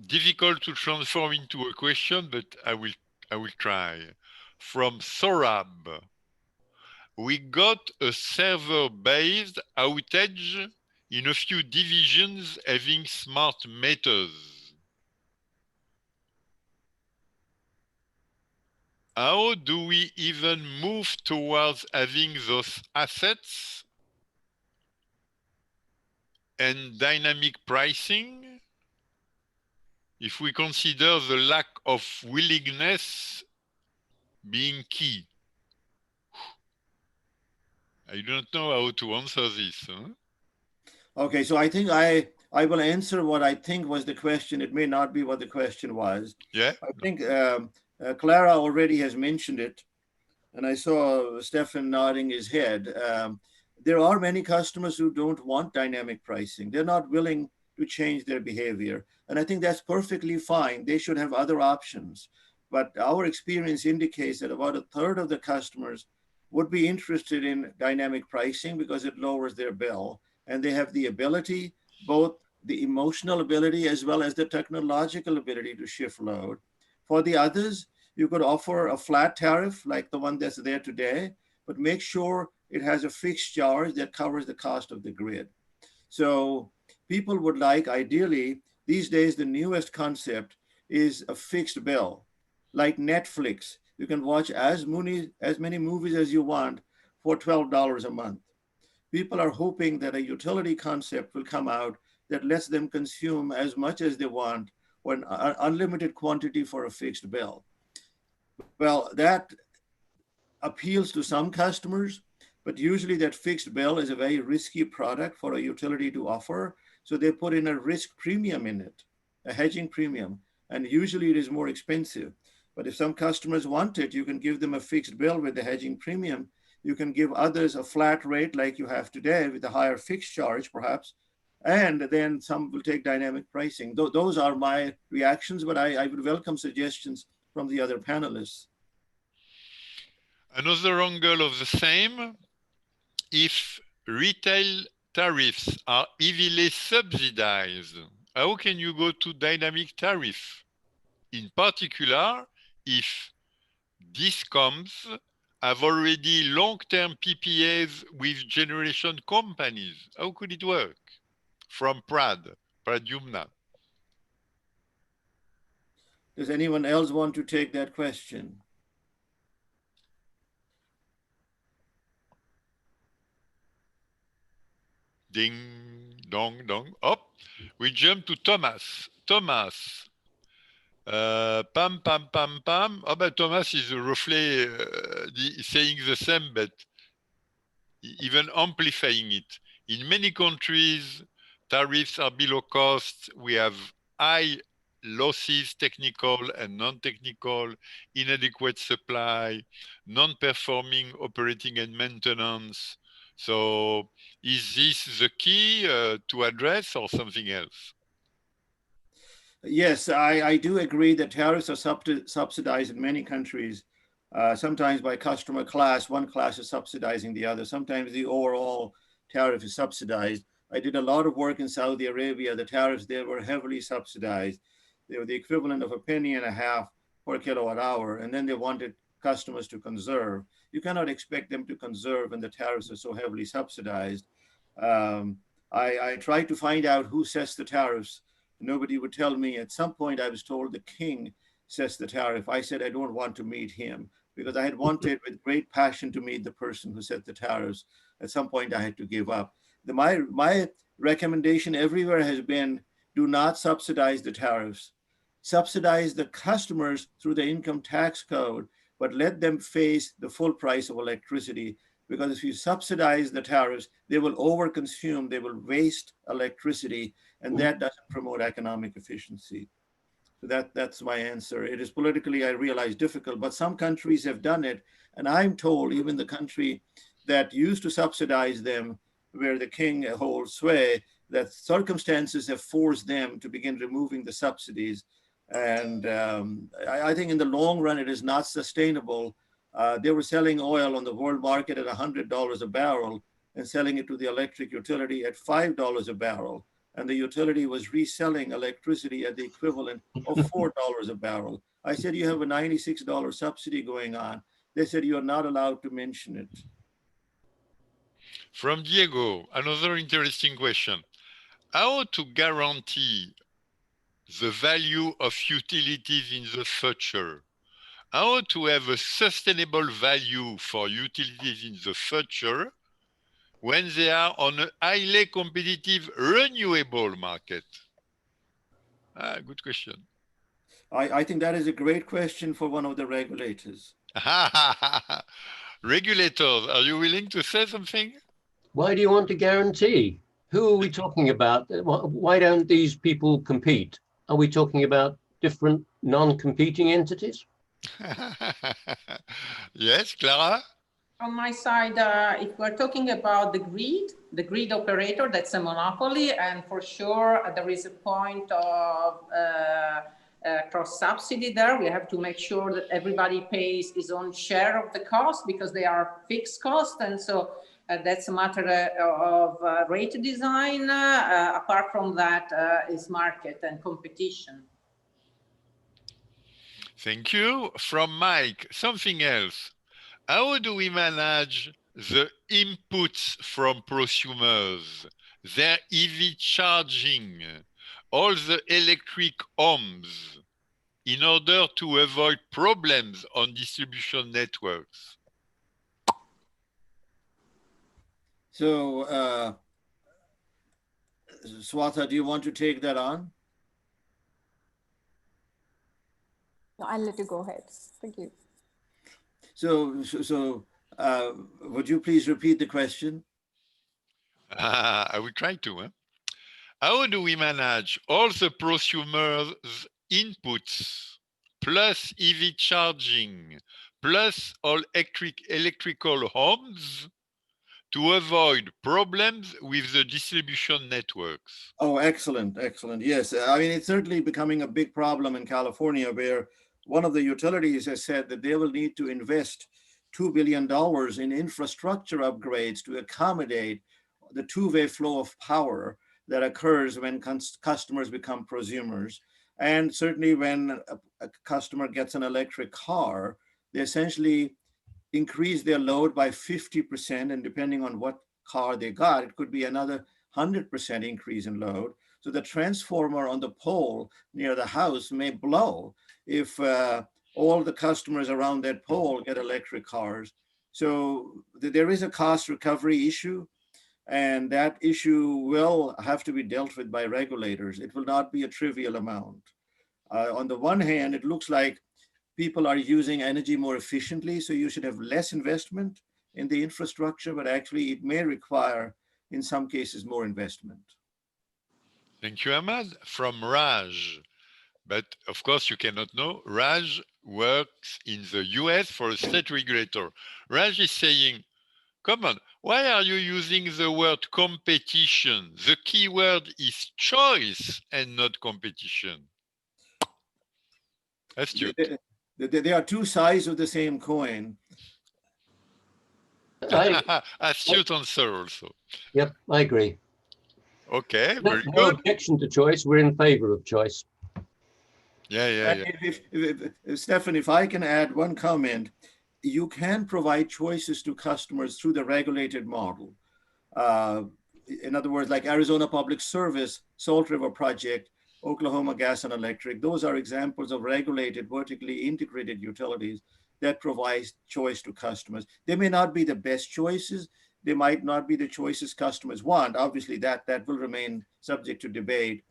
difficult to transform into a question, but I will try. From Sorab. We got a server-based outage in a few divisions having smart meters. How do we even move towards having those assets and dynamic pricing if we consider the lack of willingness being key? I don't know how to answer this. Huh? Okay, so I think I will answer what I think was the question. It may not be what the question was. Yeah. I think Clara already has mentioned it, and I saw Stefan nodding his head. There are many customers who don't want dynamic pricing. They're not willing to change their behavior. And I think that's perfectly fine. They should have other options. But our experience indicates that about a third of the customers would be interested in dynamic pricing because it lowers their bill. And they have the ability, both the emotional ability as well as the technological ability to shift load. For the others, you could offer a flat tariff like the one that's there today, but make sure it has a fixed charge that covers the cost of the grid. So people would like, ideally, These days, the newest concept is a fixed bill. Like Netflix, you can watch as many movies as you want for $12 a month. People are hoping that a utility concept will come out that lets them consume as much as they want or an unlimited quantity for a fixed bill. Well, that appeals to some customers, but usually that fixed bill is a very risky product for a utility to offer. So they put in a risk premium in it, a hedging premium, and usually it is more expensive. But if some customers want it, you can give them a fixed bill with the hedging premium. You can give others a flat rate like you have today with a higher fixed charge perhaps, and then some will take dynamic pricing. Those are my reactions, but I would welcome suggestions from the other panelists. Another angle of the same, if retail tariffs are heavily subsidized, how can you go to dynamic tariff? In particular, if discoms have already long-term PPAs with generation companies, how could it work? From Pradyumna. Does anyone else want to take that question? Ding, dong, dong. Up. We jump to Thomas. Thomas. Pam, pam, pam, pam. Oh, but Thomas is roughly saying the same, but even amplifying it. In many countries, tariffs are below cost. We have high losses, technical and non-technical, inadequate supply, non-performing operating and maintenance. So is this the key to address or something else? Yes, I do agree that tariffs are subsidized in many countries, sometimes by customer class. One class is subsidizing the other. Sometimes the overall tariff is subsidized. I did a lot of work in Saudi Arabia. The tariffs there were heavily subsidized. They were the equivalent of $0.015 per kilowatt hour, and then they wanted customers to conserve. You cannot expect them to conserve when the tariffs are so heavily subsidized. I tried to find out who sets the tariffs. Nobody would tell me. At some point, I was told the king sets the tariff. I said I don't want to meet him because I had wanted with great passion to meet the person who set the tariffs. At some point, I had to give up. My recommendation everywhere has been do not subsidize the tariffs. Subsidize the customers through the income tax code, but let them face the full price of electricity. Because if you subsidize the tariffs, they will overconsume, they will waste electricity, and that doesn't promote economic efficiency. So that's my answer. It is politically, I realize, difficult, but some countries have done it. And I'm told even the country that used to subsidize them, where the king holds sway, that circumstances have forced them to begin removing the subsidies. And I think in the long run, it is not sustainable. They were selling oil on the world market at $100 a barrel and selling it to the electric utility at $5 a barrel. And the utility was reselling electricity at the equivalent of $4 a barrel. I said, you have a $96 subsidy going on. They said, you're not allowed to mention it. From Diego, another interesting question. How to guarantee the value of utilities in the future? How to have a sustainable value for utilities in the future when they are on a highly competitive renewable market? Good question. I think that is a great question for one of the regulators. Regulators, are you willing to say something? Why do you want to guarantee? Who are we talking about? Why don't these people compete? Are we talking about different non-competing entities? Yes, Clara? On my side, if we're talking about the grid operator, that's a monopoly, and for sure there is a point of cross-subsidy there. We have to make sure that everybody pays his own share of the cost because they are fixed costs, and so that's a matter of rate design. Apart from that is market and competition. Thank you. From Mike, something else. How do we manage the inputs from prosumers, their EV charging, all the electric homes in order to avoid problems on distribution networks? So, Swetha, do you want to take that on? No, I'll let you go ahead. Thank you. So, would you please repeat the question? I will try to. Huh? How do we manage all the prosumers' inputs, plus EV charging, plus all electrical homes, to avoid problems with the distribution networks? Oh, excellent, excellent. Yes, I mean, it's certainly becoming a big problem in California, where one of the utilities has said that they will need to invest $2 billion in infrastructure upgrades to accommodate the two-way flow of power that occurs when customers become prosumers. And certainly when a customer gets an electric car, they essentially increase their load by 50%, and depending on what car they got, it could be another 100% increase in load. So the transformer on the pole near the house may blow if all the customers around that pole get electric cars. So there is a cost recovery issue, and that issue will have to be dealt with by regulators. It will not be a trivial amount. On the one hand, it looks like people are using energy more efficiently, so you should have less investment in the infrastructure, but actually it may require, in some cases, more investment. Thank you, Ahmad. From Raj. But of course, you cannot know. Raj works in the US for a state regulator. Raj is saying, come on, why are you using the word competition? The key word is choice and not competition. Astute. There are two sides of the same coin. Astute answer also. Yep, I agree. Okay, No, very no good. objection to choice. We're in favor of choice. Yeah. Stefan, if I can add one comment, you can provide choices to customers through the regulated model. In other words, like Arizona Public Service, Salt River Project, Oklahoma Gas and Electric, those are examples of regulated, vertically integrated utilities that provide choice to customers. They may not be the best choices. They might not be the choices customers want. Obviously, that will remain subject to debate.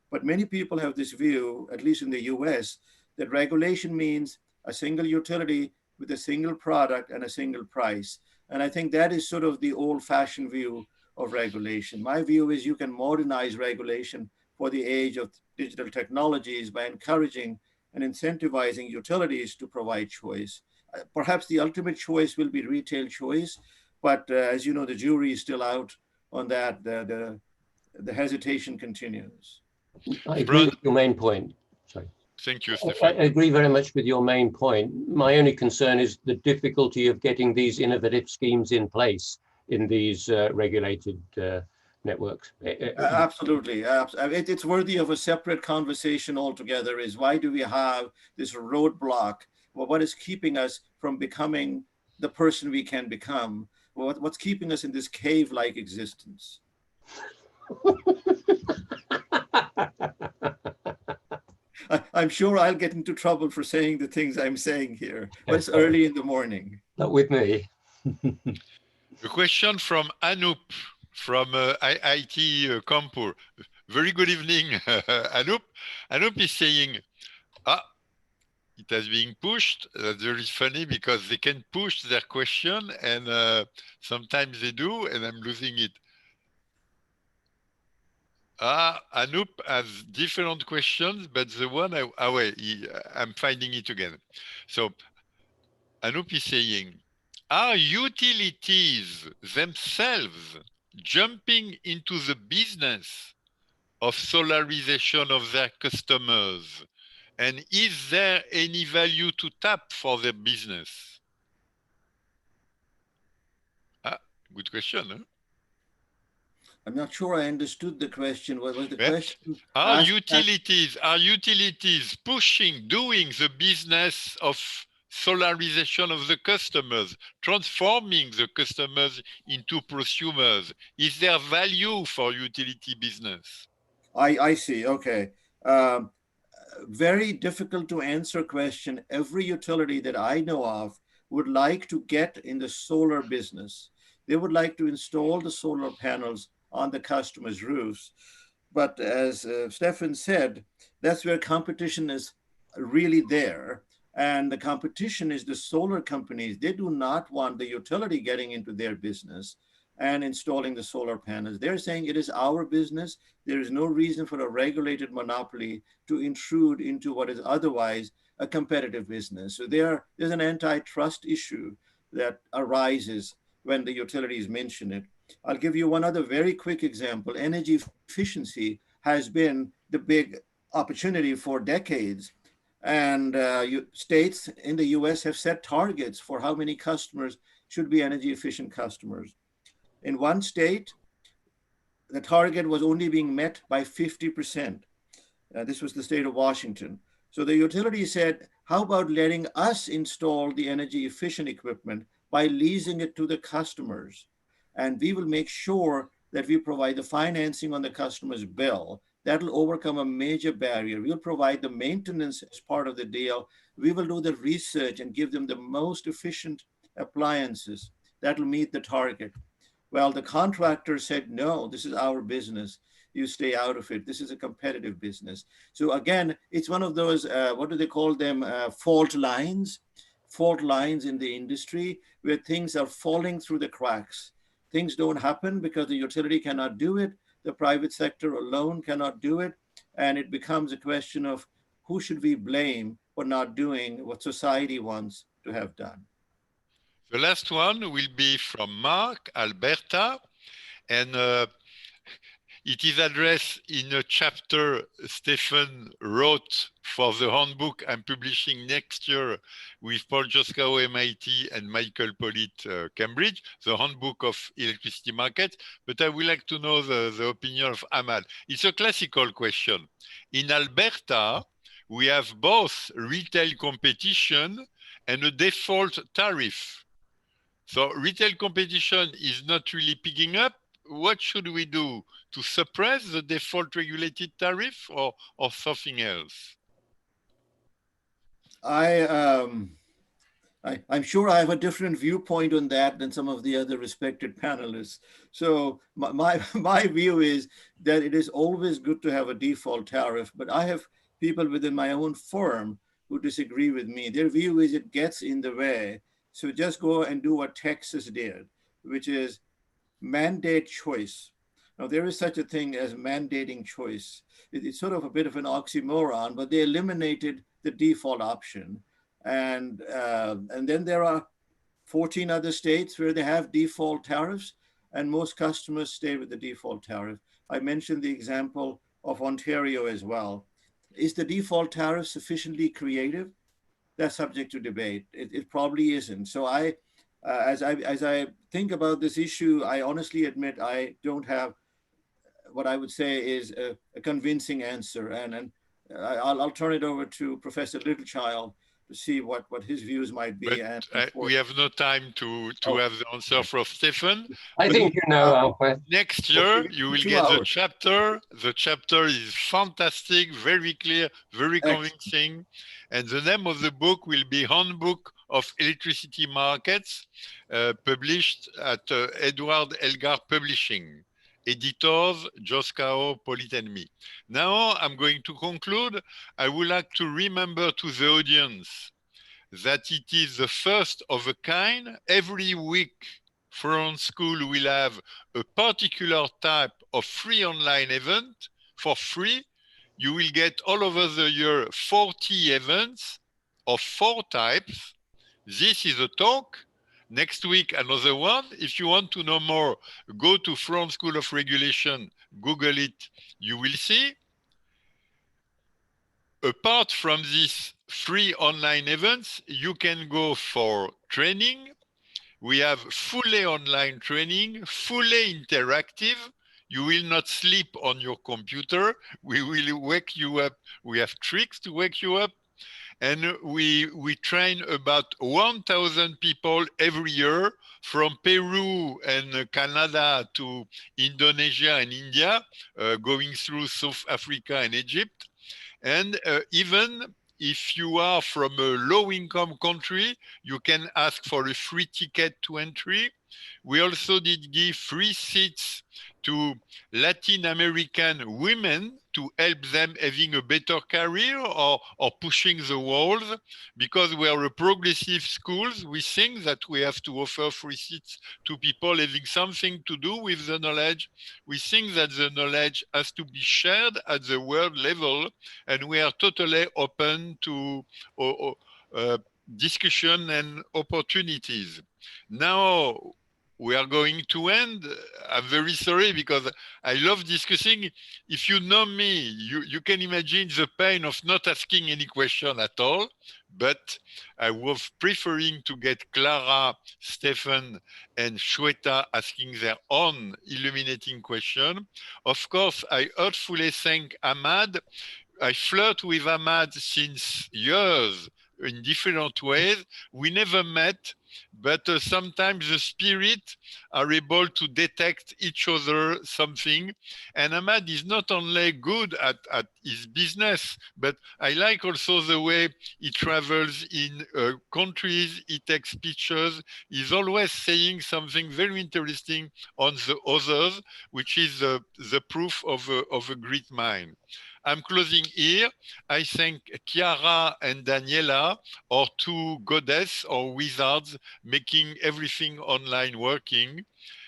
But many people have this view, at least in the US, that regulation means a single utility with a single product and a single price. And I think that is sort of the old-fashioned view of regulation. My view is you can modernize regulation for the age of digital technologies by encouraging and incentivizing utilities to provide choice. Perhaps the ultimate choice will be retail choice, but as you know, the jury is still out on that. The hesitation continues. I agree with your main point. Sorry. Thank you, Stefan. I agree very much with your main point. My only concern is the difficulty of getting these innovative schemes in place in these regulated networks. Absolutely. It's worthy of a separate conversation altogether, is why do we have this roadblock? Well, what is keeping us from becoming the person we can become? What's keeping us in this cave-like existence? I'm sure I'll get into trouble for saying the things I'm saying here, but it's early in the morning. Not with me. A question from Anup from IIT Kanpur. Very good evening, Anup. Anup is saying, it has been pushed. That's very funny because they can push their question and sometimes they do, and I'm losing it. Anup has different questions, but the one I'm finding it again. So Anup is saying, are utilities themselves jumping into the business of solarization of their customers? And is there any value to tap for their business? Good question, huh? I'm not sure I understood the question. What was the question? Are utilities doing the business of solarization of the customers, transforming the customers into prosumers? Is there value for utility business? I see. Okay. Um, Very difficult to answer question. Every utility that I know of would like to get in the solar business. They would like to install the solar panels on the customers' roofs. But as Stefan said, that's where competition is really there. And the competition is the solar companies. They do not want the utility getting into their business and installing the solar panels. They're saying it is our business. There is no reason for a regulated monopoly to intrude into what is otherwise a competitive business. So there's an antitrust issue that arises when the utilities mention it. I'll give you one other very quick example. Energy efficiency has been the big opportunity for decades. And states in the US have set targets for how many customers should be energy efficient customers. In one state, the target was only being met by 50%. This was the state of Washington. So the utility said, how about letting us install the energy efficient equipment by leasing it to the customers? And we will make sure that we provide the financing on the customer's bill. That'll overcome a major barrier. We'll provide the maintenance as part of the deal. We will do the research and give them the most efficient appliances that'll meet the target. Well, the contractor said, no, this is our business. You stay out of it. This is a competitive business. So again, it's one of those, what do they call them? Fault lines in the industry where things are falling through the cracks. Things don't happen because the utility cannot do it. The private sector alone cannot do it. And it becomes a question of who should we blame for not doing what society wants to have done. The last one will be from Mark, Alberta, and it is addressed in a chapter Stefan wrote for the handbook I'm publishing next year with Paul Joskow, MIT, and Michael Pollitt, Cambridge, the handbook of electricity markets. But I would like to know the opinion of Ahmad. It's a classical question. In Alberta, we have both retail competition and a default tariff. So retail competition is not really picking up. What should we do to suppress the default regulated tariff or something else? I'm sure I have a different viewpoint on that than some of the other respected panelists. So my view is that it is always good to have a default tariff, but I have people within my own firm who disagree with me. Their view is it gets in the way. So just go and do what Texas did, which is mandate choice. Now, there is such a thing as mandating choice. It's sort of a bit of an oxymoron, but they eliminated the default option. And then there are 14 other states where they have default tariffs, and most customers stay with the default tariff. I mentioned the example of Ontario as well. Is the default tariff sufficiently creative? That's subject to debate. It probably isn't. So as I think about this issue, I honestly admit I don't have what I would say is a convincing answer. And I'll turn it over to Professor Littlechild to see what his views might be. But we have no time to have the answer from Stefan. I think you know, Alfred. Next year, you will get the chapter. The chapter is fantastic, very clear, very convincing. And the name of the book will be Handbook of Electricity Markets, published at Edward Elgar Publishing. Editors, Joskow, Pollitt and me. Now I'm going to conclude. I would like to remember to the audience that it is the first of a kind. Every week, Florence School will have a particular type of free online event for free. You will get all over the year 40 events of 4 types. This is a talk. Next week, another one. If you want to know more, go to Florence School of Regulation, Google it, you will see. Apart from these free online events, you can go for training. We have fully online training, fully interactive. You will not sleep on your computer. We will wake you up. We have tricks to wake you up. And we train about 1,000 people every year from Peru and Canada to Indonesia and India, going through South Africa and Egypt. And even if you are from a low-income country, you can ask for a free ticket to entry. We also did give free seats to Latin American women to help them having a better career or pushing the walls. Because we are a progressive schools, we think that we have to offer free seats to people having something to do with the knowledge. We think that the knowledge has to be shared at the world level, and we are totally open to discussion and opportunities. Now, we are going to end. I'm very sorry because I love discussing. If you know me, you can imagine the pain of not asking any question at all. But I was preferring to get Clara, Stefan, and Swetha asking their own illuminating question. Of course, I heartfully thank Ahmad. I flirt with Ahmad since years in different ways. We never met, but sometimes the spirit are able to detect each other something. And Ahmad is not only good at his business, but I like also the way he travels in countries, he takes pictures. He's always saying something very interesting on the others, which is the proof of a great mind. I'm closing here. I thank Chiara and Daniela, our two goddesses or wizards, making everything online working.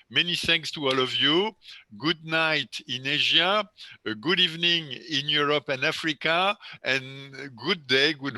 Many thanks to all of you. Good night in Asia, a good evening in Europe and Africa, and good day, good